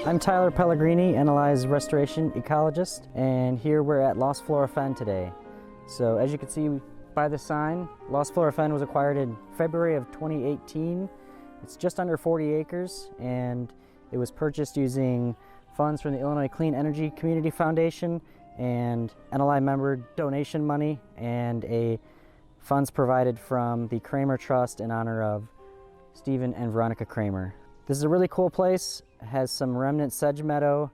I'm Tyler Pellegrini, Analyze Restoration Ecologist, and here we're at Lost Flora Fen today. So as you can see by the sign, Lost Flora Fen was acquired in February of 2018. It's just under 40 acres, and it was purchased using funds from the Illinois Clean Energy Community Foundation and NLI member donation money and funds provided from the Kramer Trust in honor of Stephen and Veronica Kramer. This is a really cool place. It has some remnant sedge meadow,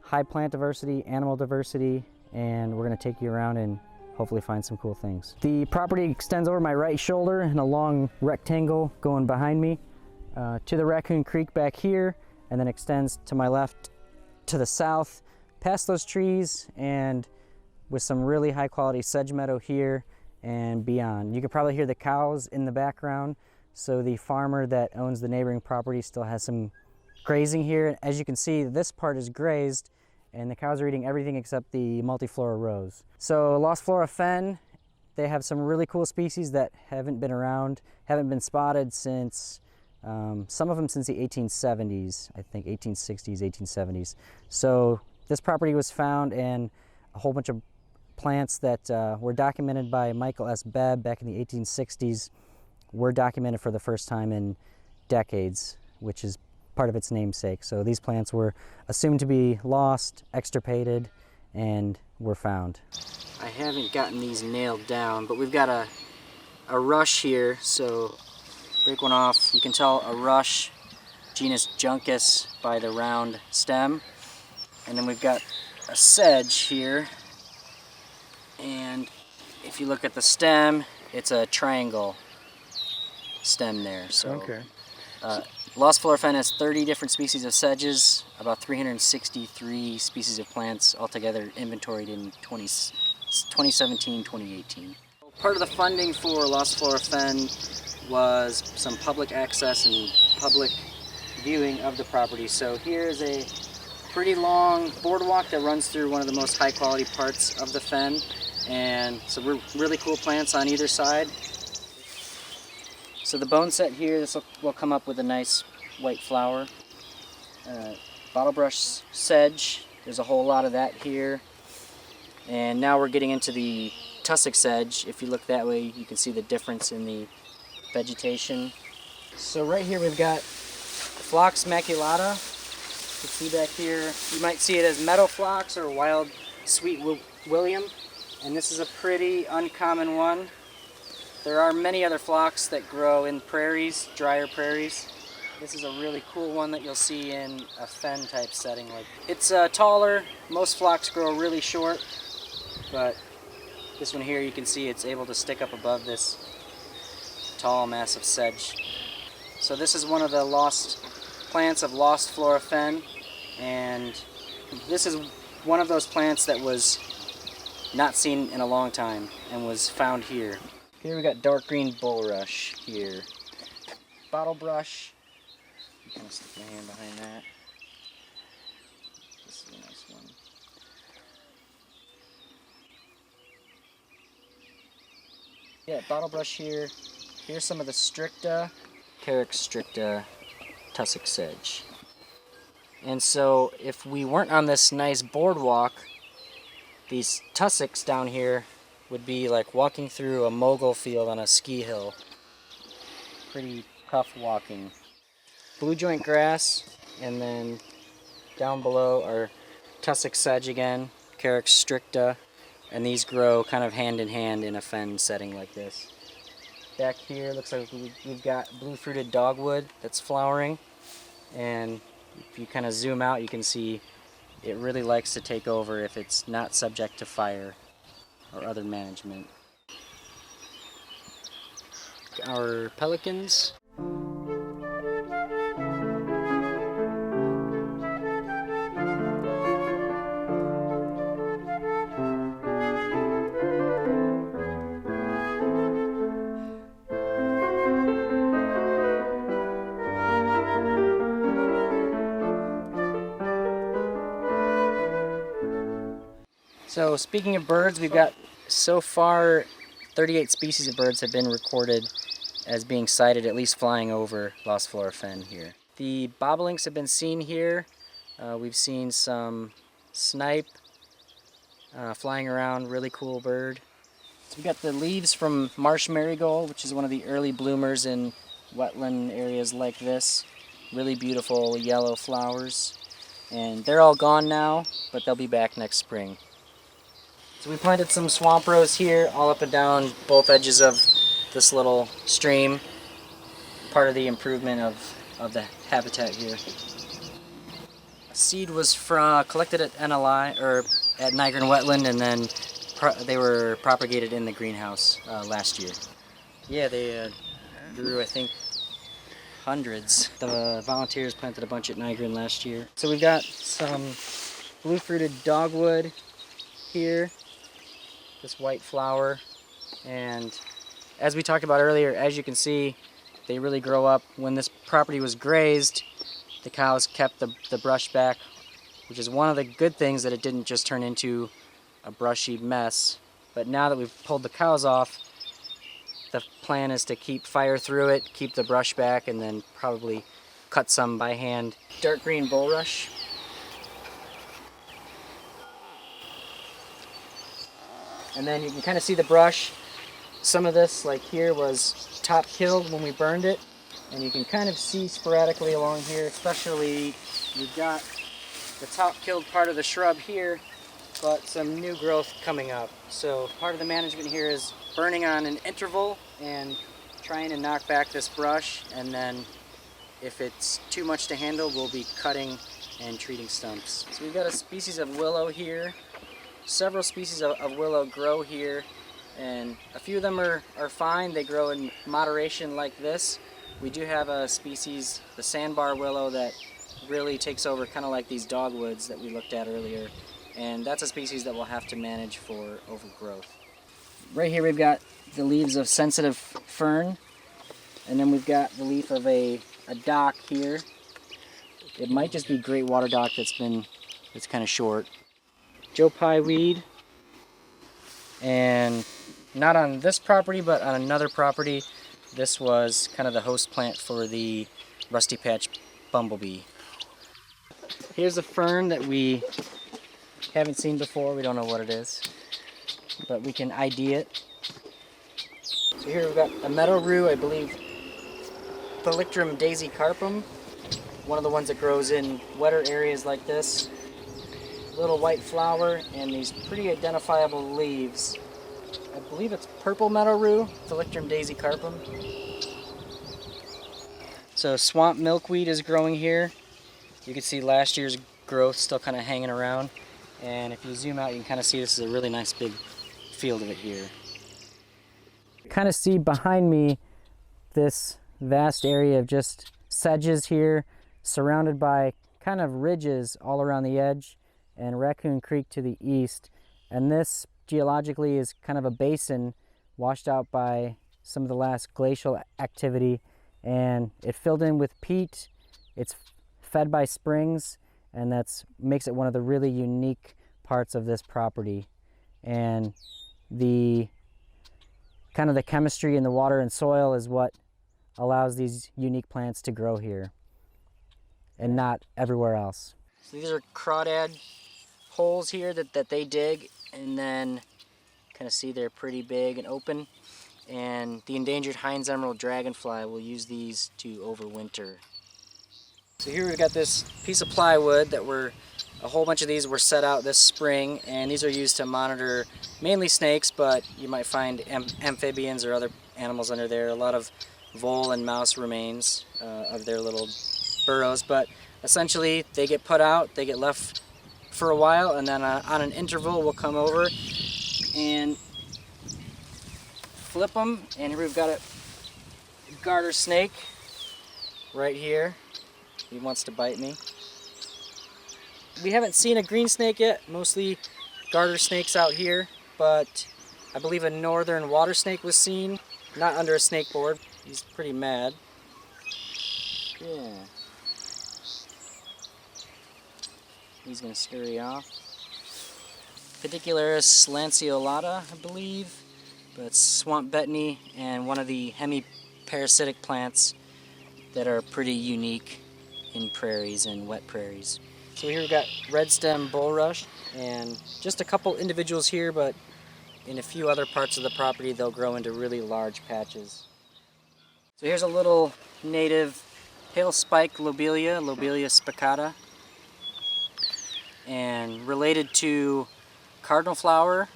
high plant diversity, animal diversity, and we're going to take you around and hopefully find some cool things. The property extends over my right shoulder in a long rectangle going behind me to the Raccoon Creek back here, and then extends to my left to the south past those trees, and with some really high quality sedge meadow here and beyond. You can probably hear the cows in the background. So the farmer that owns the neighboring property still has some grazing here. As you can see, this part is grazed and the cows are eating everything except the multiflora rows. So Lost Flora Fen, they have some really cool species that haven't been around, haven't been spotted since, some of them since the 1870s, I think 1860s, 1870s. So this property was found, and a whole bunch of plants that were documented by Michael S. Bebb back in the 1860s were documented for the first time in decades, which is part of its namesake. So these plants were assumed to be lost, extirpated, and were found. I haven't gotten these nailed down, but we've got a rush here, so break one off. You can tell a rush, genus Juncus, by the round stem. And then we've got a sedge here, and if you look at the stem, it's a triangle stem there. So okay. Lost Flora Fen has 30 different species of sedges, about 363 species of plants altogether inventoried in 2017-2018. Part of the funding for Lost Flora Fen was some public access and public viewing of the property. So here is a pretty long boardwalk that runs through one of the most high quality parts of the fen, and some really cool plants on either side. So the bone set here, this will come up with a nice white flower. Bottlebrush sedge, there's a whole lot of that here. And now we're getting into the tussock sedge. If you look that way, you can see the difference in the vegetation. So right here we've got Phlox maculata. You can see back here, you might see it as meadow phlox or wild sweet William. And this is a pretty uncommon one. There are many other phlox that grow in prairies, drier prairies. This is a really cool one that you'll see in a fen type setting. It's taller. Most phlox grow really short, but this one here, you can see it's able to stick up above this tall, massive sedge. So this is one of the lost plants of Lost Flora Fen, and this is one of those plants that was not seen in a long time and was found here. Here we got dark green bulrush here. Bottlebrush. I'm gonna stick my hand behind that. This is a nice one. Yeah, bottlebrush here. Here's some of the stricta, Carex stricta, tussock sedge. And so if we weren't on this nice boardwalk, these tussocks down here would be like walking through a mogul field on a ski hill. Pretty tough walking. Blue joint grass, and then down below are tussock sedge again, Carex stricta, and these grow kind of hand in hand in a fen setting like this. Back here looks like we've got blue fruited dogwood that's flowering, and if you kind of zoom out, you can see it really likes to take over if it's not subject to fire or other management. Our pelicans. So speaking of birds, we've got so far 38 species of birds have been recorded as being sighted, at least flying over Lost Flora Fen here. The bobolinks have been seen here We've seen some snipe flying around, really cool bird. So we got the leaves from marsh marigold, which is one of the early bloomers in wetland areas like this. Really beautiful yellow flowers. And they're all gone now, but they'll be back next spring. So we planted some swamp rose here, all up and down both edges of this little stream. Part of the improvement of the habitat here. Seed was collected at NLI, or at Nigran Wetland, and then they were propagated in the greenhouse last year. Yeah, they grew, I think, hundreds. The volunteers planted a bunch at Nigran last year. So we've got some blue-fruited dogwood here, this white flower, and as we talked about earlier, as you can see, they really grow up. When this property was grazed, the cows kept the brush back, which is one of the good things, that it didn't just turn into a brushy mess. But now that we've pulled the cows off, the plan is to keep fire through it, keep the brush back, and then probably cut some by hand. Dark green bulrush. And then you can kind of see the brush. Some of this, like here, was top killed when we burned it. And you can kind of see sporadically along here, especially you've got the top killed part of the shrub here, but some new growth coming up. So part of the management here is burning on an interval and trying to knock back this brush, and then if it's too much to handle, we'll be cutting and treating stumps. So we've got a species of willow here. Several species of willow grow here, and a few of them are fine. They grow in moderation like this. We do have a species, the sandbar willow, that really takes over, kind of like these dogwoods that we looked at earlier, and that's a species that we'll have to manage for overgrowth. Right here we've got the leaves of sensitive fern, and then we've got the leaf of a dock here. It might just be great water dock that's kind of short. Joe Pye weed, and not on this property, but on another property. This was kind of the host plant for the rusty patch bumblebee. Here's a fern that we haven't seen before. We don't know what it is, but we can ID it. So here we've got a meadow rue, I believe, Pellegrini daisy carpum, one of the ones that grows in wetter areas like this. Little white flower and these pretty identifiable leaves. I believe it's purple meadow rue, Pellegrini daisy carpum. So swamp milkweed is growing here. You can see last year's growth still kind of hanging around. And if you zoom out, you can kind of see this is a really nice big field of it here. Kind of see behind me this vast area of just sedges here, surrounded by kind of ridges all around the edge, and Raccoon Creek to the east. And this geologically is kind of a basin washed out by some of the last glacial activity, and it filled in with peat. It's fed by springs, and that's makes it one of the really unique parts of this property. And the kind of the chemistry in the water and soil is what allows these unique plants to grow here and not everywhere else. So these are crawdad holes here that they dig, and then kind of see they're pretty big and open, and the endangered Hines emerald dragonfly will use these to overwinter. So here we've got this piece of plywood that a whole bunch of these were set out this spring, and these are used to monitor mainly snakes, but you might find amphibians or other animals under there. A lot of vole and mouse remains of their little burrows, but essentially they get put out, they get left for a while, and then on an interval we'll come over and flip them. And here we've got a garter snake right here. He wants to bite me. We haven't seen a green snake yet, mostly garter snakes out here, but I believe a northern water snake was seen, not under a snake board. He's pretty mad. Yeah. He's going to scurry off. Pedicularis lanceolata, I believe, but it's swamp betony and one of the hemiparasitic plants that are pretty unique in prairies and wet prairies. So here we've got red stem bulrush, and just a couple individuals here, but in a few other parts of the property they'll grow into really large patches. So here's a little native hail spike lobelia, Lobelia spicata, and related to cardinal flower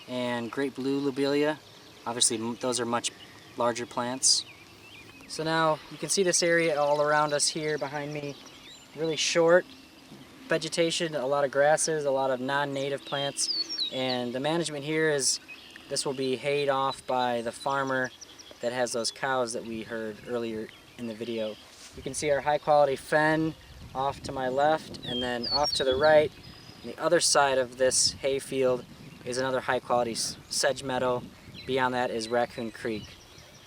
and great blue lobelia. Obviously those are much larger plants. So now you can see this area all around us here behind me, really short vegetation, a lot of grasses, a lot of non-native plants, and the management here is this will be hayed off by the farmer that has those cows that we heard earlier in the video. You can see our high quality fen off to my left, and then off to the right, on the other side of this hay field is another high quality sedge meadow. Beyond that is Raccoon Creek.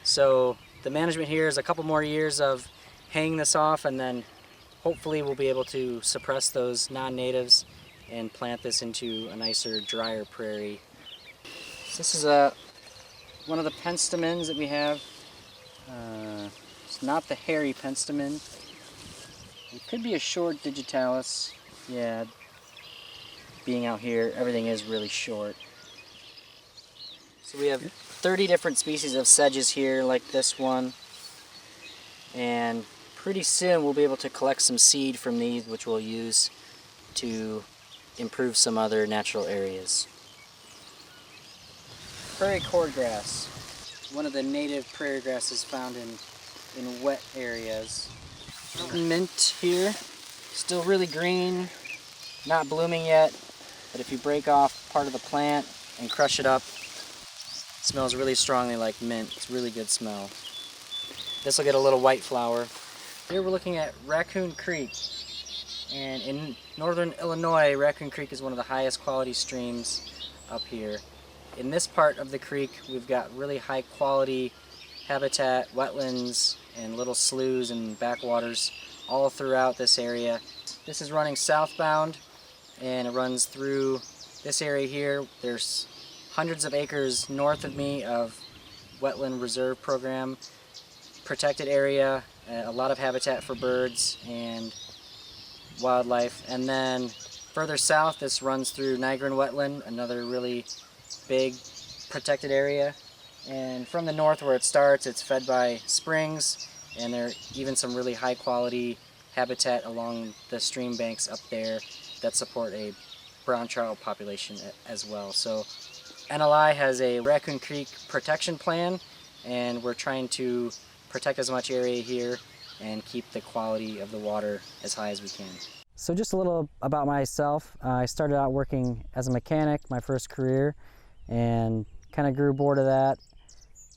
So the management here is a couple more years of haying this off, and then hopefully we'll be able to suppress those non-natives and plant this into a nicer, drier prairie. So this is one of the penstemons that we have. It's not the hairy penstemon. It could be a short digitalis. Yeah, being out here, everything is really short. So we have 30 different species of sedges here, like this one. And pretty soon we'll be able to collect some seed from these, which we'll use to improve some other natural areas. Prairie cordgrass, one of the native prairie grasses found in wet areas. Mint here, still really green, not blooming yet, but if you break off part of the plant and crush it up, it smells really strongly like mint. It's a really good smell. This will get a little white flower. Here we're looking at Raccoon Creek, and in northern Illinois, Raccoon Creek is one of the highest quality streams up here. In this part of the creek, we've got really high quality habitat, wetlands, and little sloughs and backwaters all throughout this area. This is running southbound, and it runs through this area here. There's hundreds of acres north of me of wetland reserve program, protected area, a lot of habitat for birds and wildlife. And then further south, this runs through Nigrin wetland, another really big protected area. And from the north where it starts, it's fed by springs, and there are even some really high quality habitat along the stream banks up there that support a brown trout population as well. So NLI has a Raccoon Creek protection plan, and we're trying to protect as much area here and keep the quality of the water as high as we can. So just a little about myself. I started out working as a mechanic, my first career, and kind of grew bored of that.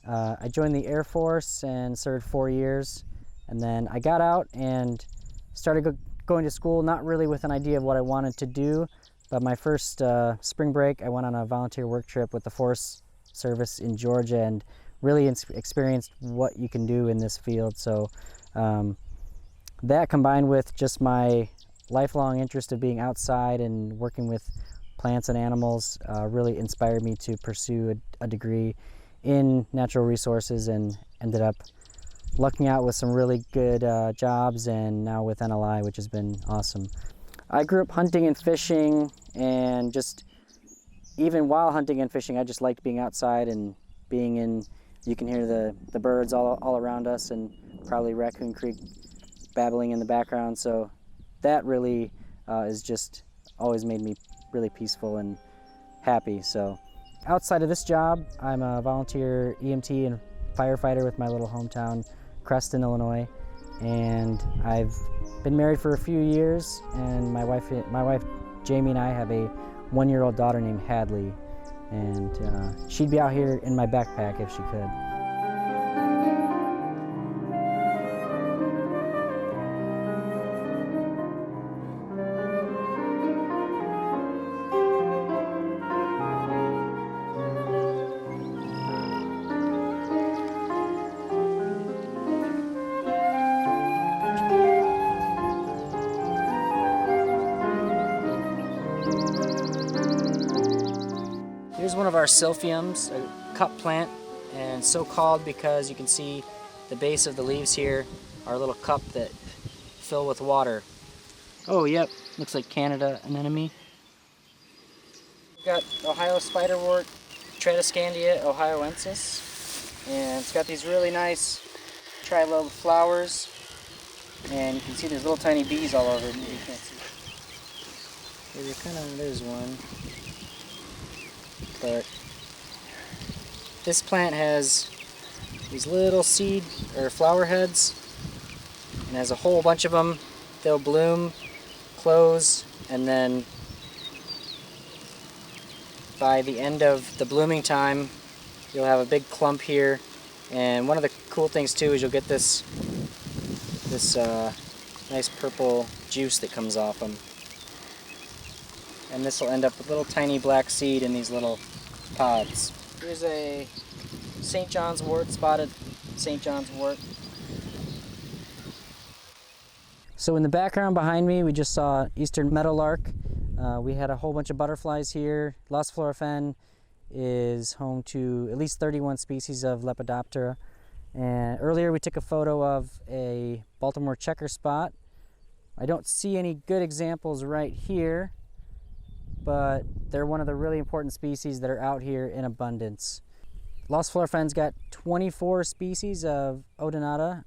I joined the Air Force and served 4 years, and then I got out and started going to school, not really with an idea of what I wanted to do, but my first spring break I went on a volunteer work trip with the Forest Service in Georgia and really experienced what you can do in this field. So that combined with just my lifelong interest of being outside and working with plants and animals really inspired me to pursue a degree in natural resources, and ended up lucking out with some really good jobs, and now with NLI, which has been awesome. I grew up hunting and fishing, and just even while hunting and fishing, I just liked being outside and being in, you can hear the birds all around us, and probably Raccoon Creek babbling in the background. So that really is just always made me really peaceful and happy. So outside of this job, I'm a volunteer EMT and firefighter with my little hometown, Creston, Illinois. And I've been married for a few years, and my wife Jamie and I have a 1-year-old daughter named Hadley, and she'd be out here in my backpack if she could. Here's one of our silphiums, a cup plant, and so called because you can see the base of the leaves here are a little cup that fill with water. Oh, yep. Looks like Canada anemone. We've got Ohio spiderwort, Tradescandia ohioensis. And it's got these really nice tri-lobed flowers. And you can see there's little tiny bees all over it. Maybe you can't see. There's one. But this plant has these little seed or flower heads, and has a whole bunch of them. They'll bloom, close, and then by the end of the blooming time, you'll have a big clump here. And one of the cool things too is you'll get this nice purple juice that comes off them. And this will end up with little tiny black seed in these little pods. Here's a St. John's wort, spotted St. John's wort. So in the background behind me, we just saw eastern meadowlark. We had a whole bunch of butterflies here. Lost Flora Fen is home to at least 31 species of Lepidoptera. And earlier we took a photo of a Baltimore checker spot. I don't see any good examples right here, but they're one of the really important species that are out here in abundance. Lost Flora Fen's got 24 species of Odonata,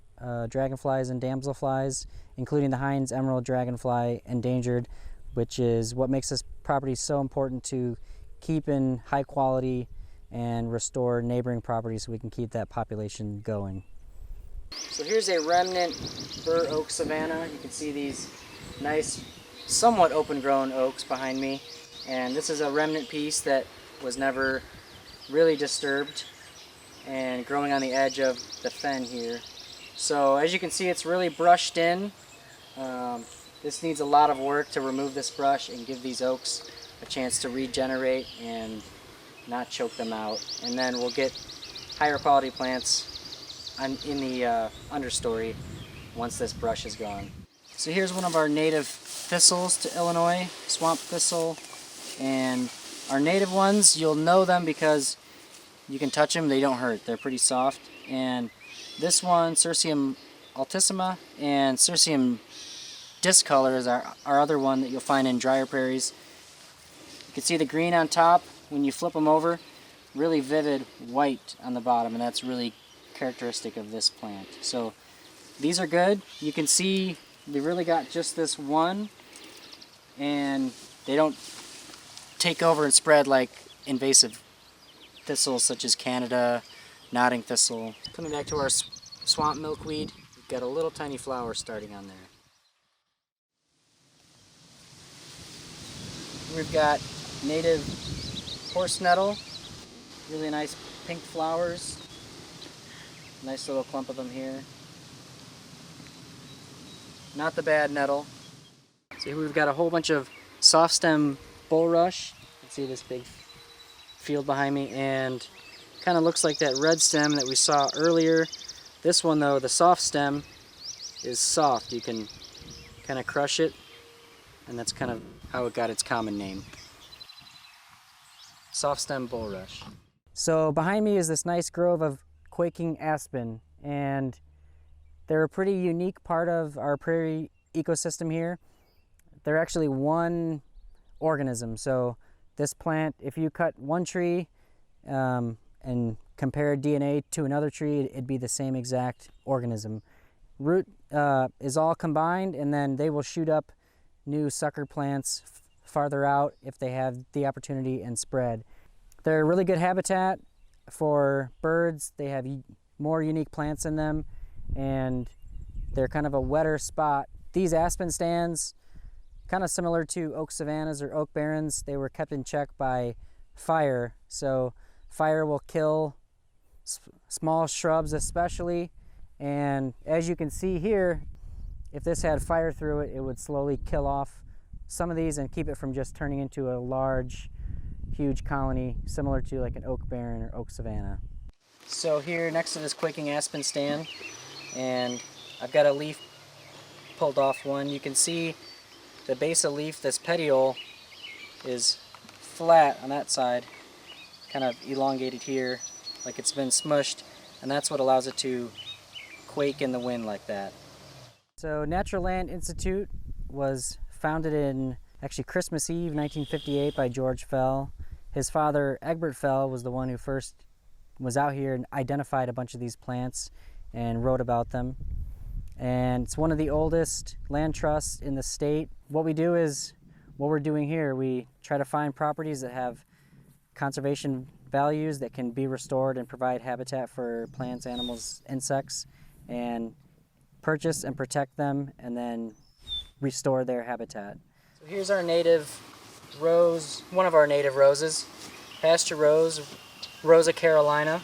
dragonflies and damselflies, including the Hines emerald dragonfly, endangered, which is what makes this property so important to keep in high quality and restore neighboring properties so we can keep that population going. So here's a remnant bur oak savanna. You can see these nice, somewhat open-grown oaks behind me. And this is a remnant piece that was never really disturbed and growing on the edge of the fen here. So as you can see, it's really brushed in. This needs a lot of work to remove this brush and give these oaks a chance to regenerate and not choke them out. And then we'll get higher quality plants in the understory once this brush is gone. So here's one of our native thistles to Illinois, swamp thistle. And our native ones, you'll know them because you can touch them, they don't hurt, they're pretty soft. And this one, Cirsium altissima, and Cirsium discolor is our other one that you'll find in drier prairies. You can see the green on top. When you flip them over, really vivid white on the bottom, and that's really characteristic of this plant. So these are good. You can see they really got just this one, and they don't take over and spread like invasive thistles such as Canada, nodding thistle. Coming back to our swamp milkweed, we've got a little tiny flower starting on there. We've got native horse nettle, really nice pink flowers. Nice little clump of them here. Not the bad nettle. So here we've got a whole bunch of soft stem bulrush. You can see this big field behind me, and kind of looks like that red stem that we saw earlier. This one though, the soft stem, is soft. You can kind of crush it, and that's kind of how it got its common name. Soft stem bulrush. So behind me is this nice grove of quaking aspen, and they're a pretty unique part of our prairie ecosystem here. They're actually one organism. So this plant, if you cut one tree and compare DNA to another tree, it'd be the same exact organism. Root is all combined, and then they will shoot up new sucker plants farther out if they have the opportunity and spread. They're a really good habitat for birds. They have more unique plants in them, and they're kind of a wetter spot. These aspen stands, kind of similar to oak savannas or oak barrens, they were kept in check by fire. So fire will kill small shrubs especially, and as you can see here, if this had fire through it, it would slowly kill off some of these and keep it from just turning into a large, huge colony similar to like an oak barren or oak savanna. So here next to this quaking aspen stand, and I've got a leaf pulled off one. You can see the base of leaf, this petiole, is flat on that side, kind of elongated here, like it's been smushed, and that's what allows it to quake in the wind like that. So Natural Land Institute was founded in actually Christmas Eve 1958 by George Fell. His father Egbert Fell was the one who first was out here and identified a bunch of these plants and wrote about them. And it's one of the oldest land trusts in the state. What we do is, what we're doing here, we try to find properties that have conservation values that can be restored and provide habitat for plants, animals, insects, and purchase and protect them and then restore their habitat. So here's our native rose, one of our native roses, pasture rose, Rosa Carolina.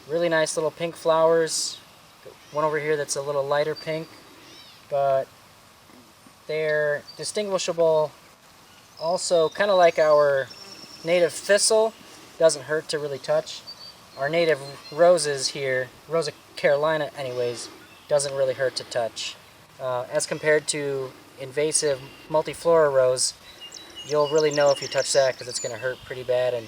Really nice little pink flowers. One over here that's a little lighter pink, but they're distinguishable also, kind of like our native thistle, doesn't hurt to really touch. Our native roses here, Rosa Carolina anyways, doesn't really hurt to touch. As compared to invasive multiflora rose, you'll really know if you touch that because it's going to hurt pretty bad and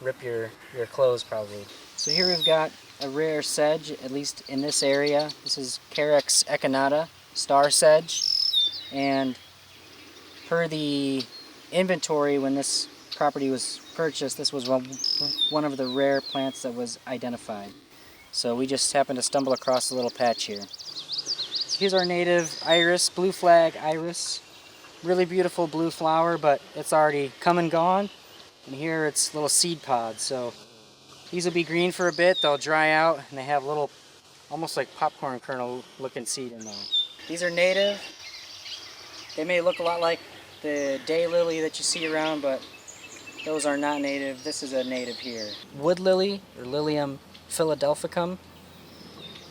rip your clothes probably. So here we've got a rare sedge, at least in this area. This is Carex echinata, star sedge, and per the inventory when this property was purchased, this was one of the rare plants that was identified. So we just happened to stumble across a little patch here. Here's our native iris, blue flag iris. Really beautiful blue flower, but it's already come and gone. And here it's little seed pods. So these will be green for a bit, they'll dry out, and they have little, almost like popcorn kernel looking seed in them. These are native. They may look a lot like the daylily that you see around, but those are not native. This is a native here. Wood lily, or Lilium philadelphicum.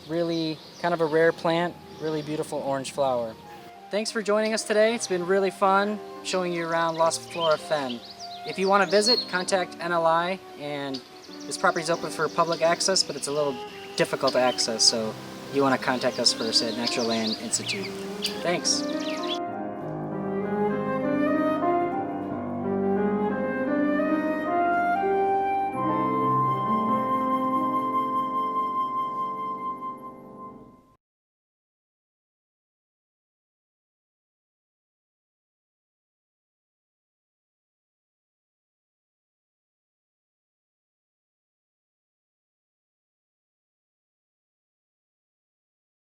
Really kind of a rare plant, really beautiful orange flower. Thanks for joining us today. It's been really fun showing you around Lost Flora Fen. If you want to visit, contact NLI, and this property is open for public access, but it's a little difficult to access, so you want to contact us first at Natural Land Institute. Thanks.